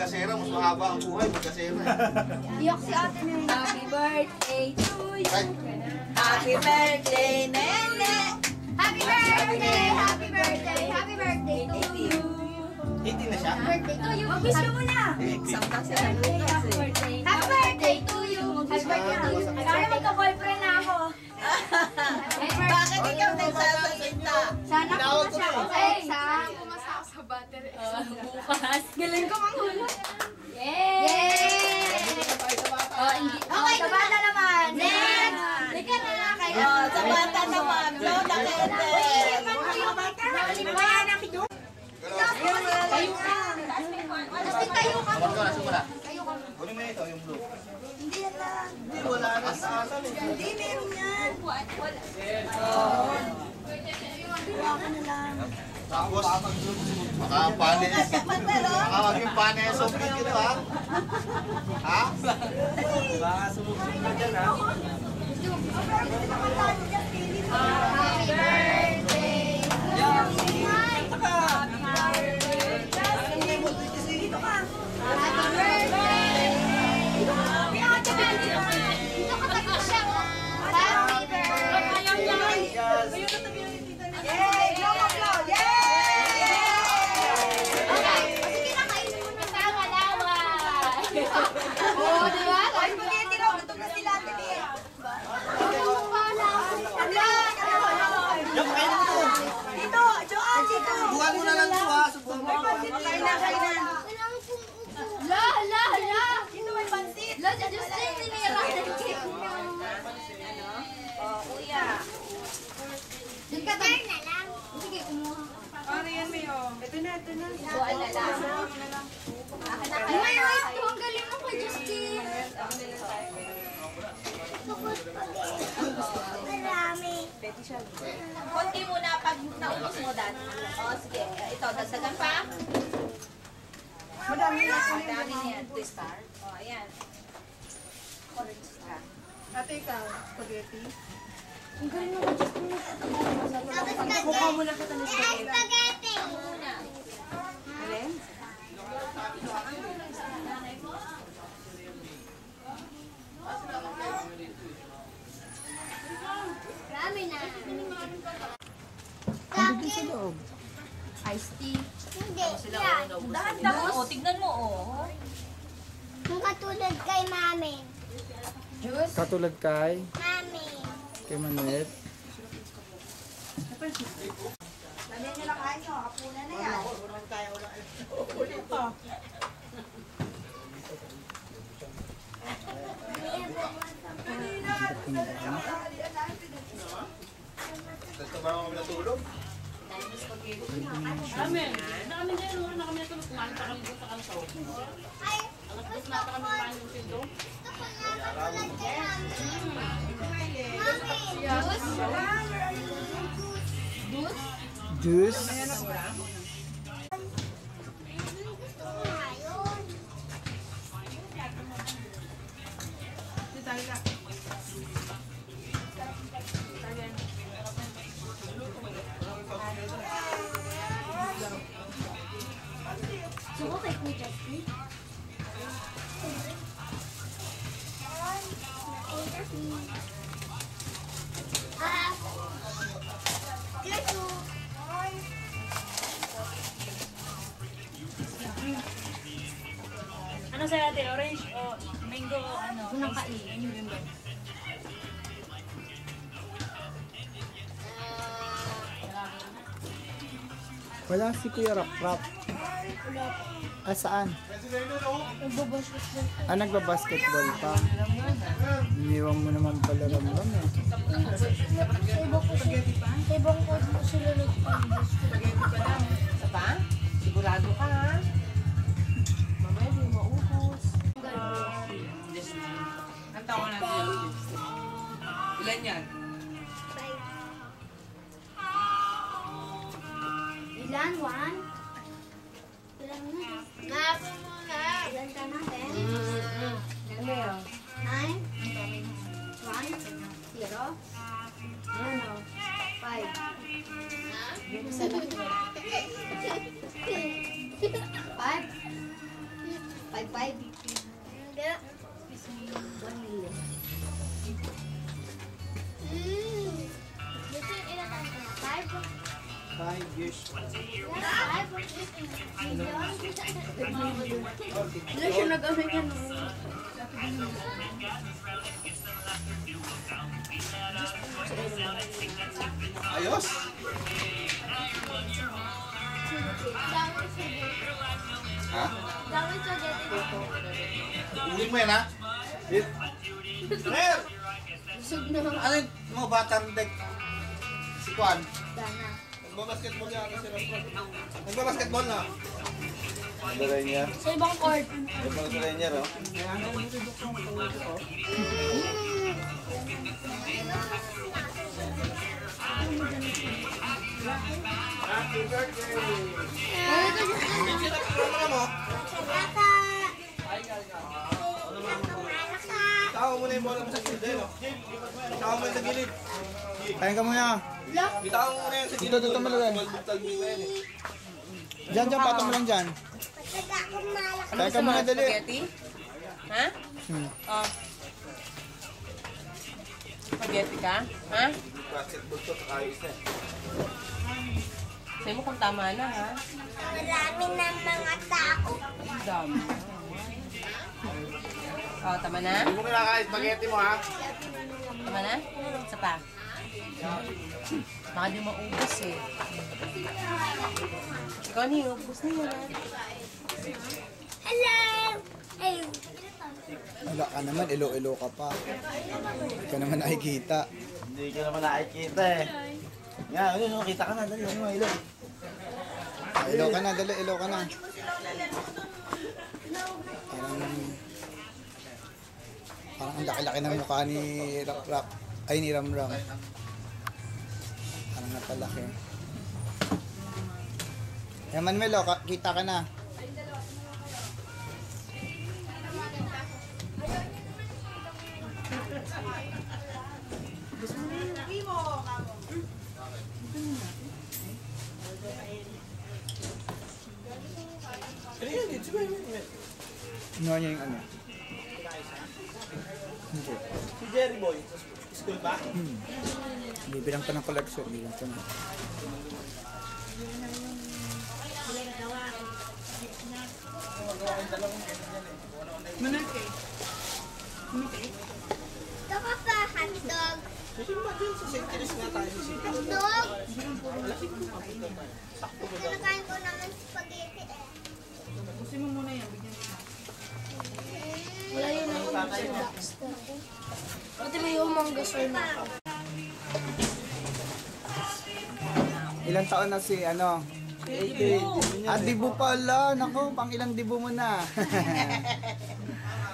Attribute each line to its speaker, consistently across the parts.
Speaker 1: kasera, mas mahaba ang buhay pag kasera.
Speaker 2: Iyok si ate na yun. Happy birthday to you.
Speaker 3: Happy birthday, Nene!
Speaker 2: Happy birthday! Happy birthday! Happy birthday to you.
Speaker 1: 18 na siya?
Speaker 2: Birthday to you. Wish mo muna.
Speaker 3: Samtang siya.
Speaker 2: Happy birthday. Happy birthday to you. Happy birthday to you. Sana magka-boyfriend na ako.
Speaker 3: Bakit ikaw nagsasalita?
Speaker 2: Sana pumasa ako sa exam.
Speaker 4: Pumasa ako sa battery.
Speaker 2: Bukas. Galing ko manghulog. Yay! Okay, sa bata naman. Next! Lika na lang kayo.
Speaker 3: Sa bata naman. Blow the candle.
Speaker 2: Tayo ka. Kasi tayo ka.
Speaker 1: Sumula. Kunin mo na ito, yung blue.
Speaker 2: Hindi na lang.
Speaker 1: Hindi, wala na sa asan eh.
Speaker 2: Hindi, meron yan.
Speaker 1: Tapos, makapanes. Makawaging panes of cake ito ha. Ha? Baka sumugod na dyan ha.
Speaker 2: Happy birthday. Happy birthday! Dito ka tayo siya. Happy birthday! Yay! Blow! Yay! Okay, sige na kainin mo na sa kalawa. Oo, di ba? Ay, spaghetti raw. Gutom na sila. Dito, Joanne, dito.
Speaker 1: Buwan mo na lang ito ha. Subang mo.
Speaker 2: Kainan. La! Dito may pansit. La, just tinira ng cake niyo.
Speaker 3: Kuya.
Speaker 2: Doon ka tayo na lang. Sige, kumuha.
Speaker 4: Ano yan, Mayo? Ito na.
Speaker 3: Buwan na lang.
Speaker 2: Wait, ang galing mo kay Justin. Marami.
Speaker 3: Konti muna pag naubos mo, Dan. Sige. Ito, dasagan pa.
Speaker 4: Madami na.
Speaker 3: Dami niyan. Twister. Ayan. Orange ka.
Speaker 4: Ate, ikaw, spaghetti.
Speaker 2: Ang galing mo kay Justin.
Speaker 4: Mukha mo na kita ng spaghetti.
Speaker 2: Spaghetti.
Speaker 4: Alin?
Speaker 2: Marami na.
Speaker 5: Andun sa loob.
Speaker 2: Iced tea.
Speaker 6: Hindi.
Speaker 3: Dahan-dahan. Tignan mo,
Speaker 6: Yung katulad kay mami.
Speaker 2: Juice.
Speaker 5: Katulad kay
Speaker 6: Mami.
Speaker 5: Manuel.
Speaker 2: Sabihan nyo lang kain nyo. Kapuna na yan.
Speaker 1: Gusto ba ako natulog?
Speaker 7: Amen. Nakami na yun, nakami na tulog. Kumain pa kami doon sa kalsaw.
Speaker 6: Ay,
Speaker 7: Alas dos na pa kami kumain yung sildo.
Speaker 6: gusto ko na katulad kay mami. Mami.
Speaker 5: Juice.
Speaker 6: Gusto ko nga yun.
Speaker 2: Suko kay Kuya Justin.
Speaker 7: Ano sa'yo natin? Orange o mango o ano?
Speaker 2: Unang kain.
Speaker 5: Wala si Kuya Rap Rap. Saan? Nagbabasketball pa. Iniwan mo naman pala Ramram eh.
Speaker 6: Ibang ko sila nagpambas.
Speaker 3: Isa pa? Sigurado ka, ha? Mamaya, di maubos.
Speaker 4: Ang tawa natin yung ilan yan?
Speaker 2: Ilan? One? Ilan na?
Speaker 6: Ngapo mo na.
Speaker 2: Ilan ka na, Ben?
Speaker 3: Ano yun?
Speaker 2: 9? 1? 0? Ano? 5? 5?
Speaker 3: 5-5.
Speaker 6: Hindi.
Speaker 3: 1 million.
Speaker 6: Dito yung ilang taon ko na? 5?
Speaker 5: 5 years.
Speaker 6: 5?
Speaker 3: Hindi siya nag-ano yan.
Speaker 1: Ayos.
Speaker 6: Dawit sa dito.
Speaker 1: Ha?
Speaker 6: Dawit sa dito.
Speaker 1: Ulit mo yan, ha? Rare!
Speaker 6: Busog na.
Speaker 1: Ano yung mga batang deck? Si Juan.
Speaker 6: Dana.
Speaker 1: Nagbabasketball niya ako si Rastro. Nagbabasketball na.
Speaker 6: Sa ibang court.
Speaker 1: Happy birthday!
Speaker 6: Salamat.
Speaker 1: Tao mo na yung bola mo sa gilid, eh, no? Tao mo sa gilid.
Speaker 5: Kain ka muna.
Speaker 1: Bitaw mo na yan sa gilid.
Speaker 5: Dito malagay. Diyan, patong mo lang dyan. Kain ka muna, dali.
Speaker 4: Spaghetti? Ha? Oh. Spaghetti ka? Ha?
Speaker 1: Basketball to, ayos na.
Speaker 4: Sabi mo kung tama na, ha?
Speaker 6: Marami ng mga tao.
Speaker 4: Dami. Oh, tama na?
Speaker 1: Hindi mo kinakain spaghetti mo, ha?
Speaker 4: Tama na? Isa pa. Baka di maubos eh. Ikaw ni, ubos na yan.
Speaker 6: Hello! Hey.
Speaker 5: Wala ka naman, ilo-ilo ka pa. Hindi ka naman nakikita.
Speaker 8: Hindi ka naman nakikita eh. Yan, ano, kita ka na, dali, ano, ilo.
Speaker 5: Ilo ka na, dali, ilo ka na. Parang ang laki-laki ng mukha ni Rap-Rap. Ay, ni Ram-Ram. Parang napalaki. Yan, Manuel, kita ka na. Ano niya yung ano? Hindi.
Speaker 8: Si Jerry Boy, sa school ba?
Speaker 5: Bibilang pa ng collection. Bibilang pa na.
Speaker 6: Ito ka pa, hotdog.
Speaker 8: Kasi ba dyan sa St. Teres nga tayo si St.
Speaker 6: Hotdog.
Speaker 8: Malaki ko makita tayo. Sakto ba dyan?
Speaker 6: Kinakain ko naman spaghetti eh. Wala yun ako sa Baxter. Pati may umanggasol na ako.
Speaker 5: Ilang taon na si ano? 18. Ah, dibo pala. Naku, pang ilang dibo mo na?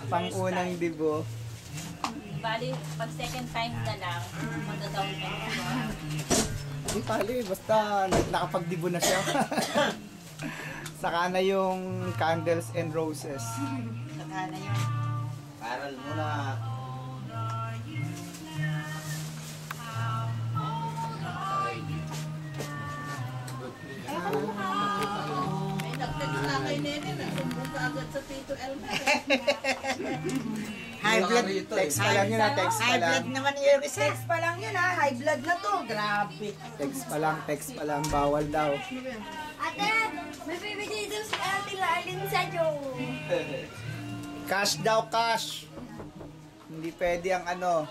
Speaker 5: Pang unang dibo.
Speaker 3: Bali, pag second time na lang, magda-down ka.
Speaker 5: Hindi pali, basta nakapagdibo na siya. Saka na yung candles and roses.
Speaker 8: Paral mo na.
Speaker 3: May nag-text na kay Nene na sumbong ka agad sa Tito Elmer.
Speaker 5: High blood. Text pa lang yun, text pa lang.
Speaker 3: naman yung text pa lang yun ha. High blood na to. Grabe.
Speaker 5: Text pa lang. Bawal daw.
Speaker 6: Ate, may bibigay daw si Ate Lalin sa Joe.
Speaker 5: Cash daw, cash. Hindi pwede ang ano.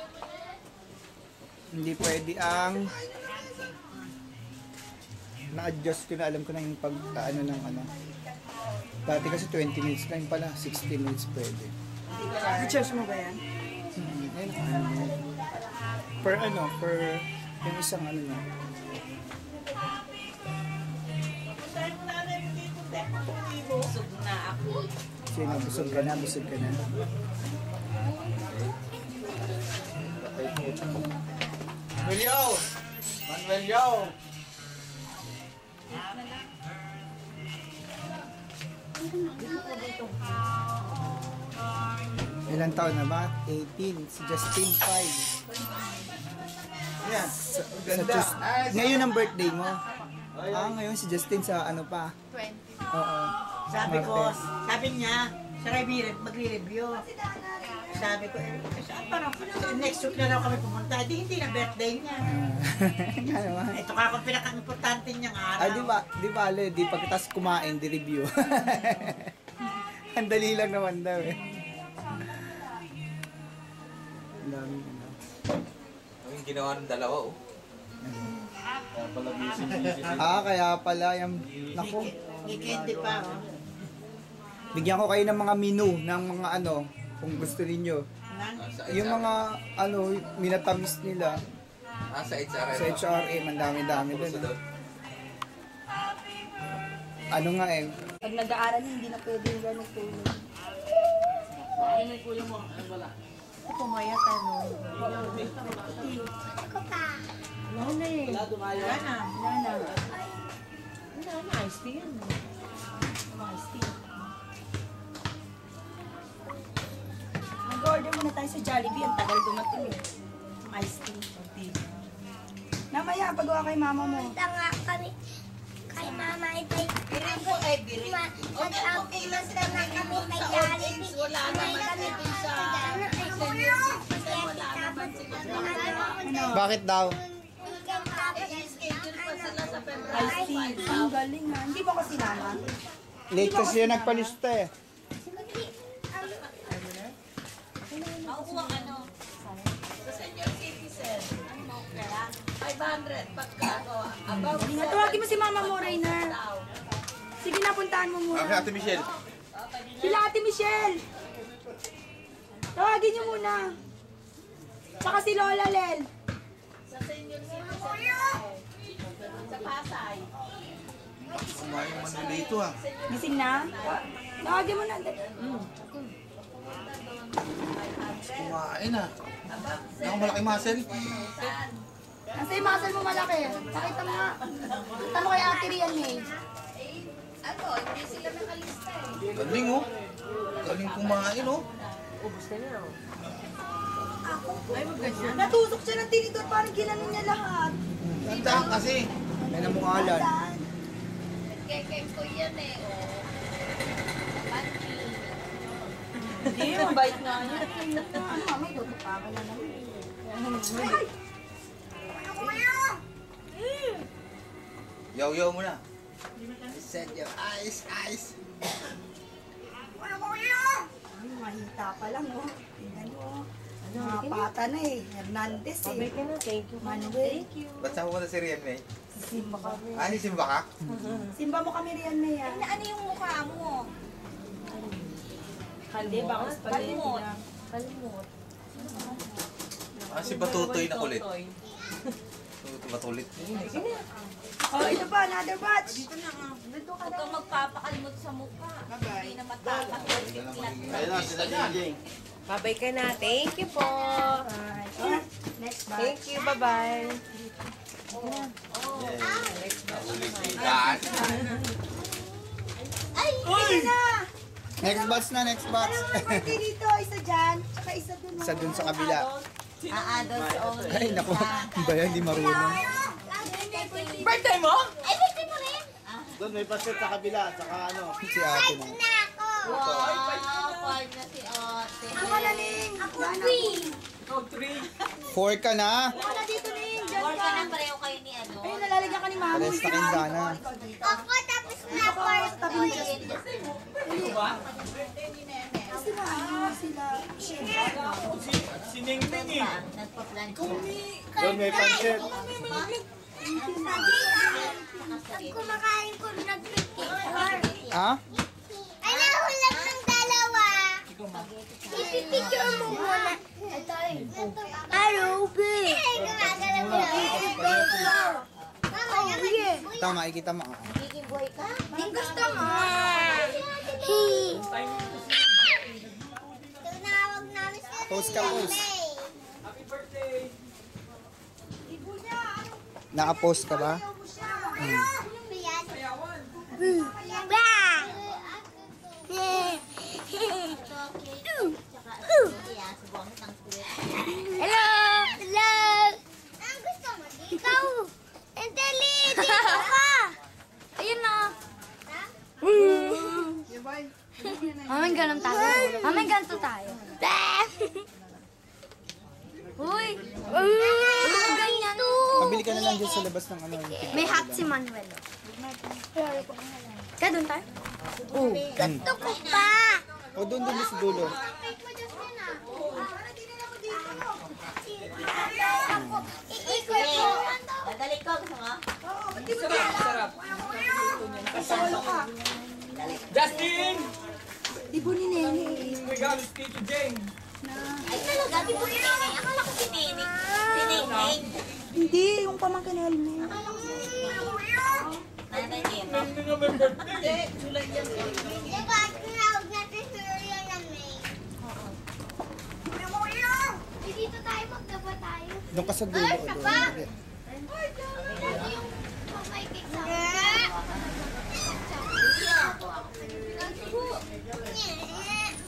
Speaker 5: Hindi pwede ang na-adjust ko na, alam ko na yung pag ano ng ano. Dati kasi 20 minutes lang pala, 60 minutes pwede.
Speaker 3: I-charge mo ba yan?
Speaker 5: Ayun, ano. Per ano, per yung isang ano na.
Speaker 3: Busog na ako.
Speaker 5: Sino, busog ka na, busog ka na.
Speaker 1: Manuel Yao! Manuel Yao!
Speaker 5: Ilang taon na ba? 18. Si Justin 5.
Speaker 1: Yan.
Speaker 5: Sa ngayon ang birthday mo. Ah, ngayon si Justin sa ano pa?
Speaker 6: 20.
Speaker 5: Oo.
Speaker 9: Sabi ko,
Speaker 5: Martes.
Speaker 9: sabi niya, Siya kayo magre-review. Sabi ko, parang next week na daw kami pumunta. Hindi na birthday niya.
Speaker 5: Nga naman.
Speaker 9: Ito ka akong pinaka-importante niyang araw.
Speaker 5: Ay, di bale, di pagkatas kumain, di review. Ang dali lang naman daw eh. Ang dami ano.
Speaker 1: Ang ginawa ng dalawa, oh.
Speaker 5: Kaya pala yung... Naku.
Speaker 9: Candy pa, oh.
Speaker 5: Bigyan ko kayo ng mga menu, ng mga ano, kung gusto niyo. Yung mga, ano, minatamis nila.
Speaker 1: Sa HRM.
Speaker 5: Sa HRM, ang dami-dami doon. Ano nga eh,
Speaker 2: Pag nag-aaral, hindi na pwede yung gano'ng tulog. Pumayat, ano.
Speaker 6: Ako pa.
Speaker 2: Wala na eh.
Speaker 9: Wala na.
Speaker 2: Wala na.
Speaker 3: Wala na, iced tea yan.
Speaker 2: Iced tea. Mag-order muna tayo sa Jollibee. Ang tagal dumating eh. Iced tea. Mamaya, pagawa kay mama mo.
Speaker 6: Punta nga kami kay Mama Itay.
Speaker 3: Birin po eh, birin.
Speaker 6: Mag-ilan na nga kami kay Jollibee.
Speaker 3: Wala naman kami dun sa...
Speaker 5: bakit daw?
Speaker 3: Schedule pa sila sa
Speaker 2: Iced tea. Ang galing na. Hindi mo kasi sinama.
Speaker 5: Late kasi yung nagpalista eh.
Speaker 3: Makukuha ano? Sa senior citizen. 500 pagka ano, above
Speaker 2: Hindi nga, tawagin mo si mama mo, Rainer. Sige na, puntahan mo muna.
Speaker 1: Ate Michelle.
Speaker 2: Sila Ate Michelle. Tawagin niyo muna. Tsaka si Lola Lel.
Speaker 3: sa senior citizen. Sa Pasay.
Speaker 1: Kumain naman na dito, ah.
Speaker 2: Gising na? Tawagin mo na.
Speaker 1: Kumain, ah. Ako malaki muscle.
Speaker 2: Nasa yung muscle mo malaki. Pakita mo nga. Kita mo kay Ate Rian May.
Speaker 3: Ano, hindi sila nakalista eh.
Speaker 1: Galing, oh. Galing kumain, oh.
Speaker 2: Natusok siya ng tinidor, parang ginanon niya lahat.
Speaker 1: Tandaan kasi.
Speaker 5: Yan ang mungalan.
Speaker 3: Kekek ko yan eh.
Speaker 2: Hindi, mabait nga niya. Ano, mamay, tutupakan na naman.
Speaker 1: Yaw-yaw mo na. Set your eyes, eyes.
Speaker 2: Ay, mahita pa lang, oh. Tingnan mo. Mga pata na eh. Hernandez eh. Sabay ka na, thank you. Manuel.
Speaker 1: Ba't saan pumunta si Rian May?
Speaker 2: Simba kami.
Speaker 1: Ah, si Simba ka?
Speaker 2: Simba mo kami Rian May ah.
Speaker 3: Ano yung mukha mo?
Speaker 2: Hindi, baka spaghetti
Speaker 3: Kalimot.
Speaker 2: lang.
Speaker 3: Kalimot.
Speaker 1: Ah, si Batutoy na kulit. Matulit.
Speaker 2: Oh, ito pa, another batch.
Speaker 3: Huwag kang magpapakalimot sa mukha. Hindi na matakakot.
Speaker 8: Ayun na, sila Jingjing.
Speaker 4: Babay ka na. Thank you po.
Speaker 2: Oh, next batch.
Speaker 4: Thank you. Bye-bye.
Speaker 1: Daan.
Speaker 2: Sige na.
Speaker 5: Next batch na, next batch.
Speaker 2: Pwede dito, isa dyan. Tsaka isa dun.
Speaker 5: Isa dun sa kabila.
Speaker 3: Adults only.
Speaker 5: Ay, naku. Ba yan, di marunong.
Speaker 4: Birthday mo?
Speaker 6: Ay, gusto mo rin?
Speaker 8: Doon may pasit sa kabila, saka ano.
Speaker 5: Si ate na.
Speaker 6: Na ako.
Speaker 3: Wow, fine na si ate.
Speaker 2: Ako ka na, Ning.
Speaker 6: Ako, queen.
Speaker 5: 4 ka na.
Speaker 2: Ako na dito, Ning. Dyan
Speaker 3: Work
Speaker 2: ka.
Speaker 3: ka ng pareho kayo ni ano.
Speaker 2: Ayun, nalalagyan ka ni Mami.
Speaker 5: Pares na kindana.
Speaker 6: Ako, tapos na ako.
Speaker 2: Tabi niya. Kasi maano sila.
Speaker 3: Nagpa-plan
Speaker 8: Doon may pasit.
Speaker 6: Pag kumakain ko, nag-picture.
Speaker 5: Ha?
Speaker 6: Ay, nahulog ng dalawa. Ipipicture mo muna. Ito ay, Ruby. Ay, gumagalaw na. Mama, naman.
Speaker 5: Ito, makikita mo.
Speaker 3: Magiging buhay ka?
Speaker 6: Di gusto mo. Tinawag namin si
Speaker 5: Post ka, post.
Speaker 6: Happy birthday.
Speaker 5: Naka-post ka ba?
Speaker 6: Hello! Hello! Ang gusto mo? Ikaw! Dali! Dito ka! Ayun na! Mamay ganun tayo. Mamay ganito tayo. Uy! Ganyan.
Speaker 5: Pabili ka na lang dyan sa labas ng ano.
Speaker 6: May hat si Manuel. Kaya doon tayo?
Speaker 5: Oo.
Speaker 6: Gusto ko pa!
Speaker 5: O doon sa dulo.
Speaker 6: Iikot ko.
Speaker 3: Dadali ko, gusto mo?
Speaker 4: Sarap. Justin!
Speaker 6: Ibo ni Nene.
Speaker 4: Regalo si Tito Jane.
Speaker 3: Ay, talaga, di po si Nene. Akala ko si Nene. Si Nene.
Speaker 6: Hindi, yung pamangkin ni Helmet.
Speaker 3: Nanay Nene.
Speaker 4: Hindi naman birthday.
Speaker 6: Dito tayo, magdaba tayo.
Speaker 5: Doon ka sa dulo. Doon. Dali.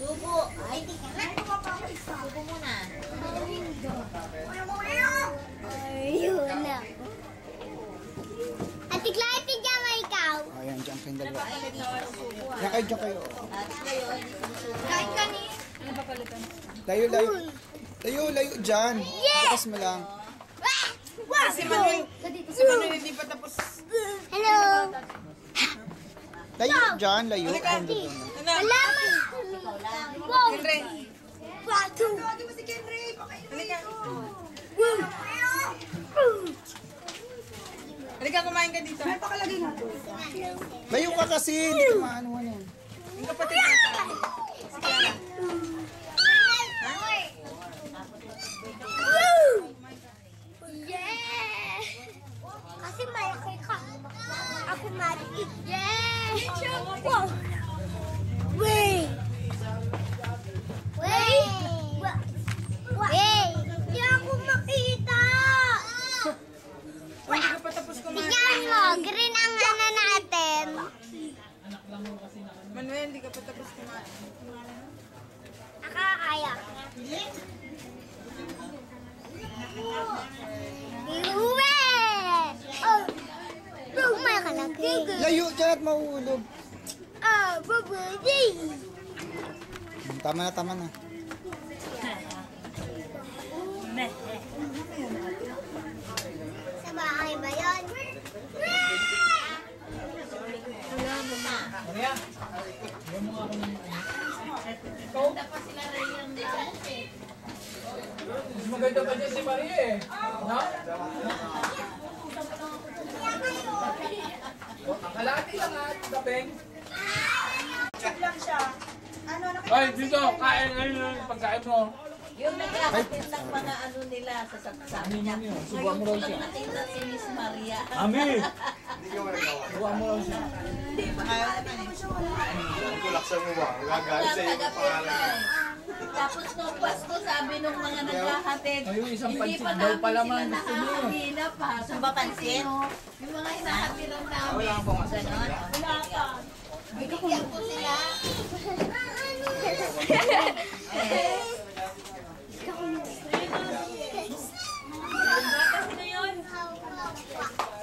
Speaker 3: Subo. Ay, subo muna.
Speaker 6: Ayun na. Ate Clyde, tigyan mo ikaw.
Speaker 5: Ayan, dyan kayong dalawa. Yan kayo.
Speaker 3: At kayo, hindi sumusubo.
Speaker 6: Kahit kani.
Speaker 5: Layo. Layo dyan. Bukas mo lang.
Speaker 9: Si Manuel hindi pa tapos.
Speaker 6: Hello.
Speaker 5: Layo dyan, layo.
Speaker 6: Salamat. Wow. Batu.
Speaker 9: Halika, kumain ka dito.
Speaker 5: Layo ka kasi. Hindi ka maano ano.
Speaker 9: Yung kapatid mo sa
Speaker 6: Yeah! Kasi malaki ka. Ako maliit. Yeah! Wow! Wait! Wait! Wait! Hindi ako makita!
Speaker 9: Hindi ka pa tapos kumain.
Speaker 6: Tingnan mo, green ang ano natin.
Speaker 9: Manuel, hindi ka pa tapos kumain.
Speaker 6: Nakakaya. Iuwi! Oh! May kalaki.
Speaker 5: Layo dyan at mahuhulog.
Speaker 6: Ah, babadi!
Speaker 5: Tama na.
Speaker 6: Sa bahay ba yun?
Speaker 4: Mas maganda pa dyan si Maria eh. No? Ang kalahati lang ha, tapeng. Ay, dito, kain ngayon yung pagkain mo.
Speaker 3: Yung nagkakatid ng mga ano nila sa sabi niya.
Speaker 4: Subuhan mo raw
Speaker 3: Ngayon ko
Speaker 4: siya.
Speaker 3: lang nakita si Miss Maria.
Speaker 4: Ami! Subuhan mo raw siya.
Speaker 1: Kulaksan mo ba? Gagalit sa iyo ang pangalan.
Speaker 3: Tapos nung Pasko, sabi nung mga naghahatid,
Speaker 4: Ay, yung isang
Speaker 3: hindi
Speaker 4: pansit
Speaker 3: pa
Speaker 4: daw
Speaker 3: namin
Speaker 4: pala
Speaker 3: sila
Speaker 4: man. Gusto niyo.
Speaker 3: nakakahila pa. Sa ba pansin? Yung mga hinahatiran namin. Wala po nga. Ganon? Wala pa. Binigyan ko sila.
Speaker 7: Sino yun?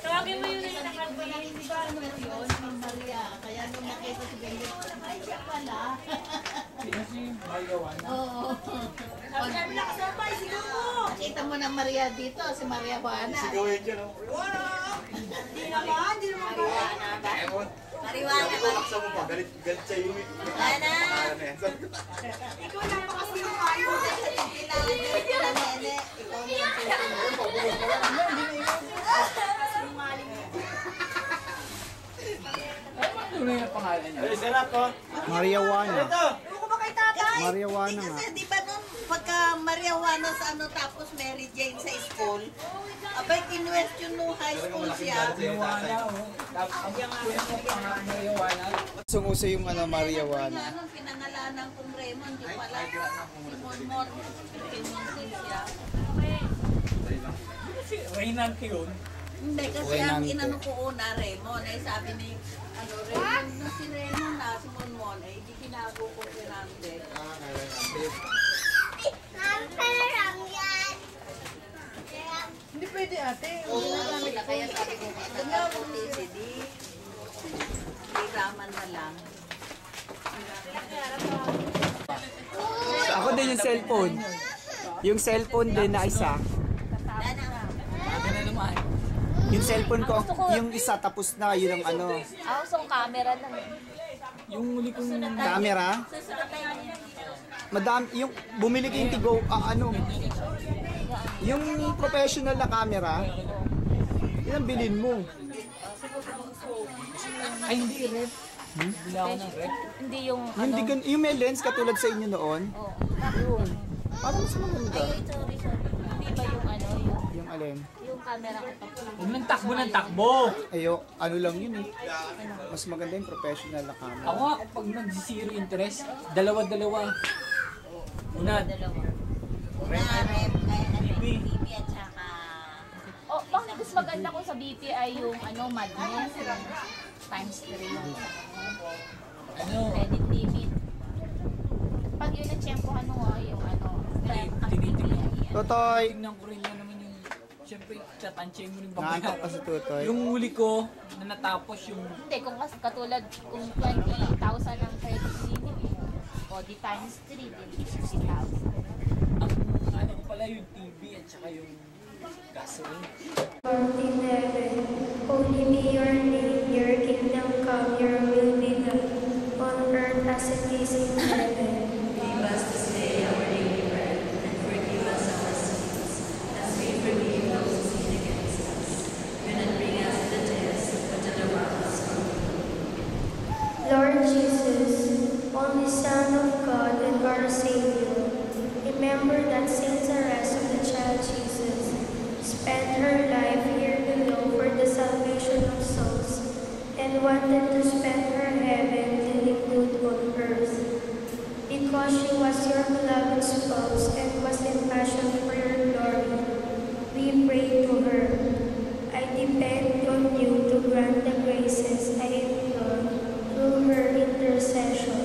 Speaker 7: Tawagin mo yun na nakalba na hindi ba ano yun?
Speaker 3: Maria, kaya nung nakita si Benjo, ay siya pala.
Speaker 4: Kasi magawan na.
Speaker 3: Oo. Nakita mo na Maria dito, si Maria Juana.
Speaker 1: Gawin dyan, oh.
Speaker 3: Marijuana ba? Marijuana ba?
Speaker 1: Kulaksan mo ba? Galit sa iyo.
Speaker 3: Ana?
Speaker 1: Ikaw
Speaker 3: Kailangan din kita, Nene. Ikaw na yung susunod.
Speaker 4: Ano na yung pangalan niya?
Speaker 5: Maria Juana. Maria Juana
Speaker 3: Hindi
Speaker 5: nga.
Speaker 3: kasi, di ba nung pagka Maria Juana sa ano tapos Mary Jane sa school, abay kinwestiyon nung high school siya.
Speaker 4: Marijuana, oh. Tapos ang kuya mo pangalan ng marijuana.
Speaker 5: Sumuso yung ano, Maria Juana.
Speaker 3: Nung pinangalanan kong Raymond, di pala si Monmon, pinunsin siya.
Speaker 4: Si Reynald yun.
Speaker 3: Hindi, kasi ang inano ko una, Raymond, ay sabi ni, ano, Raymond, na si Raymond na, si Monmon, ay di kinago ko Fernandez.
Speaker 6: Nampalaro yan.
Speaker 9: Hindi pwede ate.
Speaker 3: Sila kaya sabi ko, kung TCD, di raman na lang.
Speaker 5: Ako din yung cellphone. Yung cellphone din na isa. Yung cellphone ko, yung isa tapos na, yun ang ano.
Speaker 2: So camera lang.
Speaker 5: Yung huli kong camera. Madami, yung bumili kayong Tigo, ano. Yung professional na camera, yun ang bilhin mo.
Speaker 4: Ay, hindi rep. Bila ako ng rep.
Speaker 2: Hindi yung
Speaker 5: Yung may lens katulad sa inyo noon. Yun. Parang mas maganda.
Speaker 2: sorry. Hindi ba yung
Speaker 5: Yung alin?
Speaker 2: yung camera ko pa.
Speaker 4: Huwag nang takbo ng takbo.
Speaker 5: Ayo, ano lang yun eh. Mas maganda yung professional na camera.
Speaker 4: Ako nga, pag nag-zero interest, dalawa-dalawa. Una,
Speaker 3: BP at saka...
Speaker 2: Oh, bakit mas maganda ko sa BP ay yung Madness, yung times 3 yung credit limit. Pag yun na-tsempohan mo yung
Speaker 4: tinitingnan.
Speaker 5: Totoy!
Speaker 4: Tingnan ko rin yan naman yung, siyempre, tatanchayin mo rin
Speaker 5: Nakakap
Speaker 4: babayaran.
Speaker 5: pa si Totoy.
Speaker 4: Yung huli ko, na natapos yung,
Speaker 2: Hindi, kung katulad, kung 20,000 ang credit limit, o di times 3, di 60,000.
Speaker 4: ang ano ko pala yung TV at saka yung gasoline.
Speaker 6: Lord in heaven, holy be your name, your kingdom come, your will be done, on earth as it is in heaven.
Speaker 10: Give us this day our daily bread, and forgive us our sins, as we forgive those who sin against us. Do not bring us into test, but deliver us from evil.
Speaker 6: Lord Jesus, only Son of God and our Savior, remember that Saint Therese of the Child Jesus spent her life here below for the salvation of souls and wanted to spend her heaven till include on earth. Because she was your beloved spouse and was in passion for your glory, we pray to her. I depend on you to grant the graces I implore through her intercession.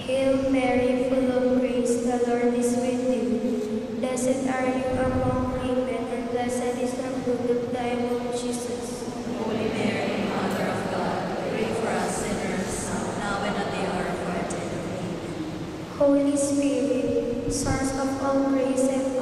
Speaker 6: Hail Mary, full of grace, the Lord is with you. Blessed are you among women, and blessed is the fruit of thy womb, Jesus.
Speaker 10: Holy Mary, Mother of God, pray for us sinners, now and at the hour of our death. Amen.
Speaker 6: Holy Spirit, source of all grace and